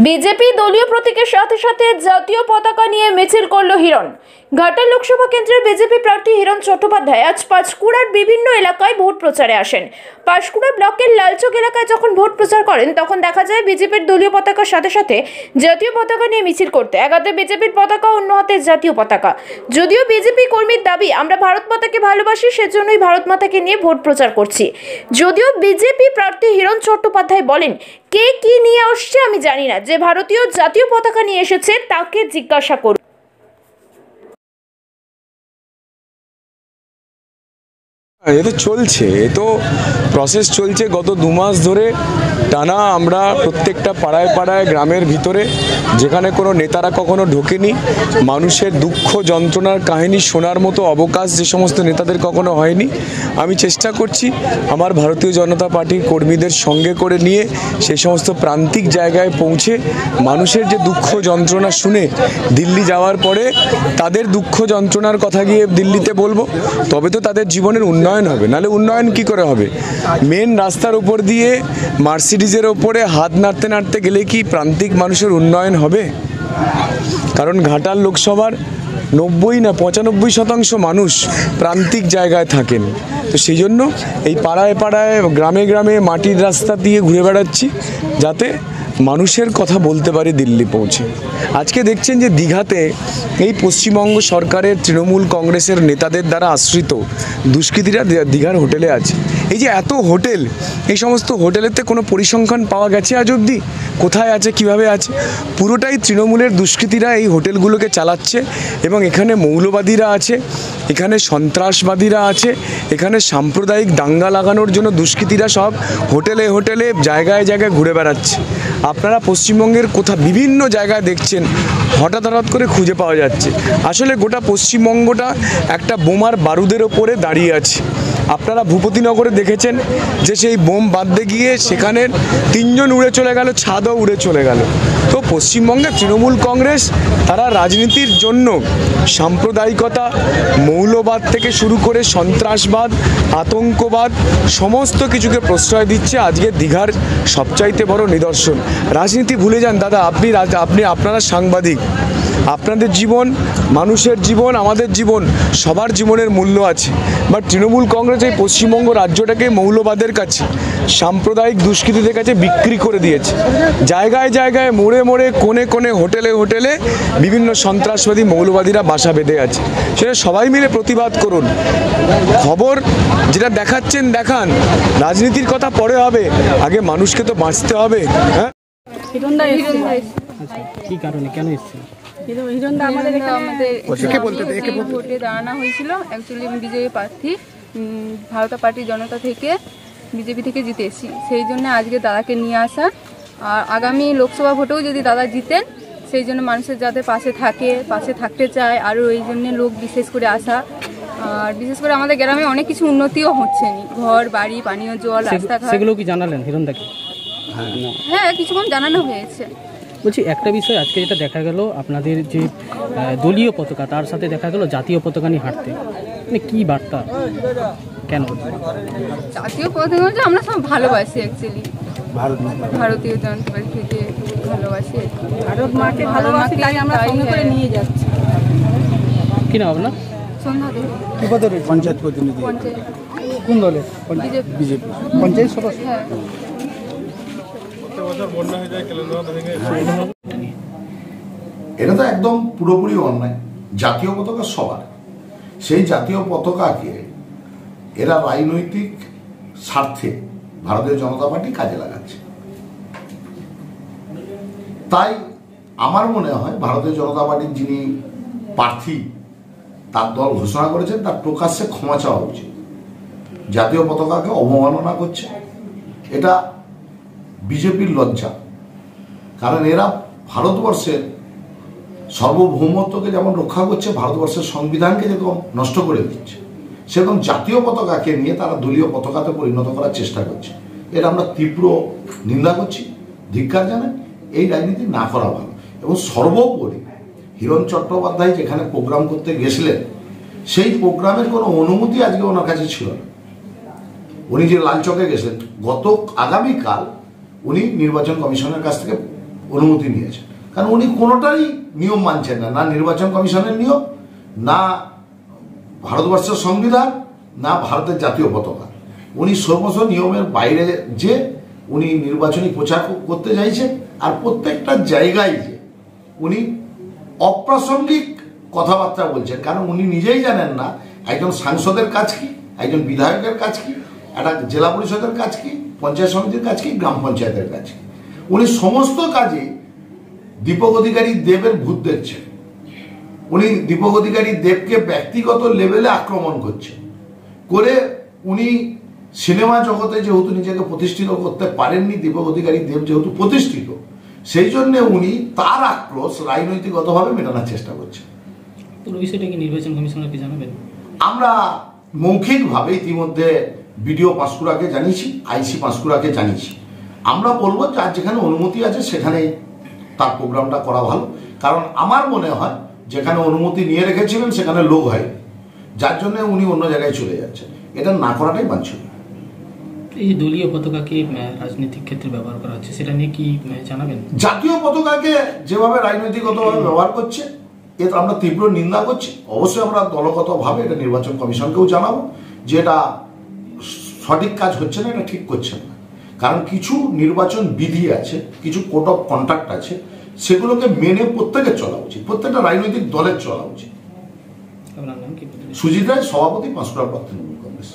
BJP দলীয় প্রতীকের সাথে সাথে জাতীয় পতাকা নিয়ে মিছিল করল হিরণ। ঘাটাল লোকসভা কেন্দ্রের বিজেপি প্রার্থী হিরণ চট্টোপাধ্যায় আজ পাঁশকুড়ার বিভিন্ন এলাকায় ভোট প্রচারে আসেন। পাঁশকুড়া ব্লকের লালচক এলাকায় যখন ভোট প্রচার করেন তখন দেখা যায় বিজেপির দলীয় পতাকার সাথে সাথে জাতীয় পতাকা নিয়ে মিছিল করতে। এক হাতে বিজেপির পতাকা, অন্য হাতে জাতীয় পতাকা। যদিও বিজেপি কর্মীর দাবি, আমরা ভারত মাতাকে ভালোবাসি, সেজন্যই ভারত মাতাকে নিয়ে ভোট প্রচার করছি। যদিও বিজেপি প্রার্থী হিরণ চট্টোপাধ্যায় বলেন, কে কি নিয়ে আসছে আমি জানি না, যে ভারতীয় জাতীয় পতাকা নিয়ে এসেছে তাকে জিজ্ঞাসা করুন। এ তো চলছে, এ তো প্রসেস চলছে গত 2 মাস ধরে টানা। আমরা প্রত্যেকটা পাড়ায় পাড়ায় গ্রামের ভিতরে যেখানে কোনো নেতারা কখনো ঢোকেনি, মানুষের দুঃখ যন্ত্রণার কাহিনী শোনার মতো অবকাশ যে সমস্ত নেতাদের কখনো হয়নি, আমি চেষ্টা করছি আমার ভারতীয় জনতা পার্টির কর্মীদের সঙ্গে করে নিয়ে সেই সমস্ত প্রান্তিক জায়গায় পৌঁছে মানুষের যে দুঃখ যন্ত্রণা শুনে দিল্লি যাওয়ার পরে তাদের দুঃখ যন্ত্রণার কথা গিয়ে দিল্লিতে বলবো, তবে তো তাদের জীবনের উন্নয়ন হবে, নাহলে উন্নয়ন কি করে হবে? মেন রাস্তার উপর দিয়ে মার্সিডিজের ওপরে হাত নাড়তে নাড়তে গেলে কি প্রান্তিক মানুষের উন্নয়ন হবে? কারণ ঘাটাল লোকসভার 90 না 95% মানুষ প্রান্তিক জায়গায় থাকেন। তো সেই জন্য এই পাড়ায় পাড়ায় গ্রামে গ্রামে মাটির রাস্তা দিয়ে ঘুরে বেড়াচ্ছি যাতে মানুষের কথা বলতে পারি দিল্লি পৌঁছে। আজকে দেখছেন যে দীঘাতে এই পশ্চিমবঙ্গ সরকারের তৃণমূল কংগ্রেসের নেতাদের দ্বারা আশ্রিত দুষ্কৃতীরা দীঘার হোটেলে আছে। এই যে এত হোটেল, এই সমস্ত হোটেলেতে কোনো পরিসংখ্যান পাওয়া গেছে আজ অবধি? কোথায় আছে, কিভাবে আছে? পুরোটাই তৃণমূলের দুষ্কৃতীরা এই হোটেলগুলোকে চালাচ্ছে এবং এখানে মৌলবাদীরা আছে, এখানে সন্ত্রাসবাদীরা আছে, এখানে সাম্প্রদায়িক দাঙ্গা লাগানোর জন্য দুষ্কৃতীরা সব হোটেলে হোটেলে জায়গায় জায়গায় ঘুরে বেড়াচ্ছে। আপনারা পশ্চিমবঙ্গের বিভিন্ন জায়গায় দেখছেন হঠাৎ করে খুঁজে পাওয়া যাচ্ছে। আসলে গোটা পশ্চিমবঙ্গটা একটা বোমার বারুদের ওপরে দাঁড়িয়ে আছে। আপনারা ভূপতিনগরে দেখেছেন যে সেই বোম বাঁধতে গিয়ে সেখানের 3 জন উড়ে চলে গেল, ছাদও উড়ে চলে গেল। তো পশ্চিমবঙ্গে তৃণমূল কংগ্রেস তারা রাজনীতির জন্য সাম্প্রদায়িকতা, মৌলবাদ থেকে শুরু করে সন্ত্রাসবাদ, আতঙ্কবাদ সমস্ত কিছুকে প্রশ্রয় দিচ্ছে। আজকে দীঘার সবচাইতে বড় নিদর্শন। রাজনীতি ভুলে যান দাদা, আপনারা সাংবাদিক, আপনাদের জীবন, মানুষের জীবন, আমাদের জীবন, সবার জীবনের মূল্য আছে। বাট তৃণমূল কংগ্রেস এই পশ্চিমবঙ্গ রাজ্যটাকে মৌলবাদের কাছে, সাম্প্রদায়িক দুষ্কৃতীদের কাছে বিক্রি করে দিয়েছে। জায়গায় জায়গায়, মোড়ে মোড়ে, কোণে কোণে, হোটেলে হোটেলে বিভিন্ন সন্ত্রাসবাদী মৌলবাদীরা বাসা বেঁধে আছে। সেটা সবাই মিলে প্রতিবাদ করুন। খবর যেটা দেখাচ্ছেন দেখান, রাজনীতির কথা পরে হবে, আগে মানুষকে তো বাঁচতে হবে। হ্যাঁ, কি কারণে, কেন এসেছেন? ভোটে দাঁড়ানো হয়েছিল। অ্যাকচুয়ালি আমি বিজেপি প্রার্থী, ভারতীয় পার্টি জনতা থেকে বিজেপি থেকে জিতে এসেছি। সেই জন্য আজকে দাদাকে নিয়ে আসা। আর আগামী লোকসভা ভোটেও যদি দাদা জিতেন, সেই জন্য মানুষের যাতে পাশে থাকতে চায়, আরও এই জন্য লোক বিশেষ করে আসা। আর বিশেষ করে আমাদের গ্রামে অনেক কিছু উন্নতিও হচ্ছে, ঘর বাড়ি, পানীয় জল, রাস্তাঘাট। সেগুলো কি জানালেন হিরণদাকে? হ্যাঁ, কিছুক্ষণ জানানো হয়েছে। বলছি, একটা বিষয় আজকে যেটা দেখা গেল, আপনাদের যে দলীয় পতাকা তার সাথে দেখা গেল জাতীয় পতাকা নিয়ে হাঁটতে, মানে কি বার্তা, কেন? জাতীয় পতাকা হচ্ছে আমরা সব ভালোবাসি, অ্যাকচুয়ালি ভারতীয় জনতা পার্টিকে ভালোবাসি, ভারত মাকে ভালোবাসি, তাই আমরা সঙ্গে করে নিয়ে যাচ্ছি। কি নাম আপনার? সন্ধ্যা দেবী। কি পদে? পঞ্চায়েত প্রতিনিধি। কোন দলে? বিজেপি পঞ্চায়েত সদস্য। হ্যাঁ। এটা তো একদম পুরোপুরি অন্যায়। জাতীয় পতাকা সবার, সেই জাতীয় পতাকাকে এরা রাজনৈতিক স্বার্থে ভারতীয় জনতা পার্টি কাজে লাগাচ্ছে। তাই আমার মনে হয় ভারতীয় জনতা পার্টির যিনি প্রার্থী, তার দল ঘোষণা করেছেন, তার প্রকাশ্যে ক্ষমা চাওয়া উচিত। জাতীয় পতাকাকে অবমাননা করছে, এটা বিজেপির লজ্জা। কারণ এরা ভারতবর্ষের সার্বভৌমত্বকে যেমন রক্ষা করছে, ভারতবর্ষের সংবিধানকে যেরকম নষ্ট করে দিচ্ছে, সেরকম জাতীয় পতাকাকে নিয়ে তারা দলীয় পতাকাতে পরিণত করার চেষ্টা করছে। এটা আমরা তীব্র নিন্দা করছি, ধিক্কার জানাই। এই রাজনীতি না করা ভালো। এবং সর্বোপরি হিরণ চট্টোপাধ্যায় যেখানে প্রোগ্রাম করতে গেছিলেন, সেই প্রোগ্রামের কোনো অনুমতি আজকে ওনার কাছে ছিল না। উনি যে লালচকে গেছেন, আগামীকাল উনি নির্বাচন কমিশনের কাছ থেকে অনুমতি নিয়েছেন, কারণ উনি কোনোটারই নিয়ম মানছেন না, না নির্বাচন কমিশনের নিয়ম, না ভারতবর্ষের সংবিধান, না ভারতের জাতীয় পতাকা। উনি সমস্ত নিয়মের বাইরে যে উনি নির্বাচনী প্রচার করতে চাইছেন, আর প্রত্যেকটা জায়গায় যে উনি অপ্রাসঙ্গিক কথাবার্তা বলছেন, কারণ উনি নিজেই জানেন না একজন সাংসদের কাজ কি, একজন বিধায়কের কাজ কি, একটা জেলা পরিষদের কাজ কি, পঞ্চায়েত সমিতির কাজ কি, গ্রাম পঞ্চায়েতের কাজ কি। উনি সমস্ত কাজে দীপক অধিকারী দেবের ভূত দেখছেন। উনি দীপক অধিকারী দেবকে ব্যক্তিগত লেভেলে আক্রমণ করছেন, করে উনি সিনেমা জগতে যেহেতু নিজেকে প্রতিষ্ঠিত করতে পারেননি, দীপক অধিকারী দেব যেহেতু প্রতিষ্ঠিত, সেই জন্য উনি তার আক্রোশ রাজনৈতিকগতভাবে মেটানোর চেষ্টা করছেন। পুরো বিষয়টা কি নির্বাচন কমিশনারকে জানাবেন? আমরা মৌখিকভাবে ইতিমধ্যে বিডিও পাঁশকুড়াকে জানিয়েছি, আইসি পাঁশকুড়াকে জানিয়েছি। আমরা বলবো যার যেখানে অনুমতি আছে সেখানেই তার প্রোগ্রামটা করা ভালো, কারণ আমার মনে হয় যেখানে অনুমতি নিয়ে রেখেছিলেন সেখানে লোক হয়, যার জন্য উনি অন্য জায়গায় চলে যাচ্ছেন। এটা না করাটাই বাঞ্ছনীয়। এই যে দলীয় পতাকাকে রাজনৈতিক ক্ষেত্রে ব্যবহার করা হচ্ছে, সেটা নিয়ে কি জানাবেন? জাতীয় পতাকাকে যেভাবে রাজনৈতিকগতভাবে ব্যবহার করছে, এটা আমরা তীব্র নিন্দা করছি। অবশ্যই আমরা দলগতভাবে এটা নির্বাচন কমিশনকেও জানাবো যে এটা সঠিক কাজ হচ্ছে না, এটা ঠিক করছেন না। কারণ কিছু নির্বাচন বিধি আছে, কিছু কোড অফ কন্ডাক্ট আছে, সেগুলোকে মেনে প্রত্যেকের চলা উচিত, প্রত্যেকটা রাজনৈতিক দলের চলা উচিত। আপনার নাম কি? সুজিত রায়, সভাপতি, পাঁশকুড়া ব্লক তৃণমূল কংগ্রেস।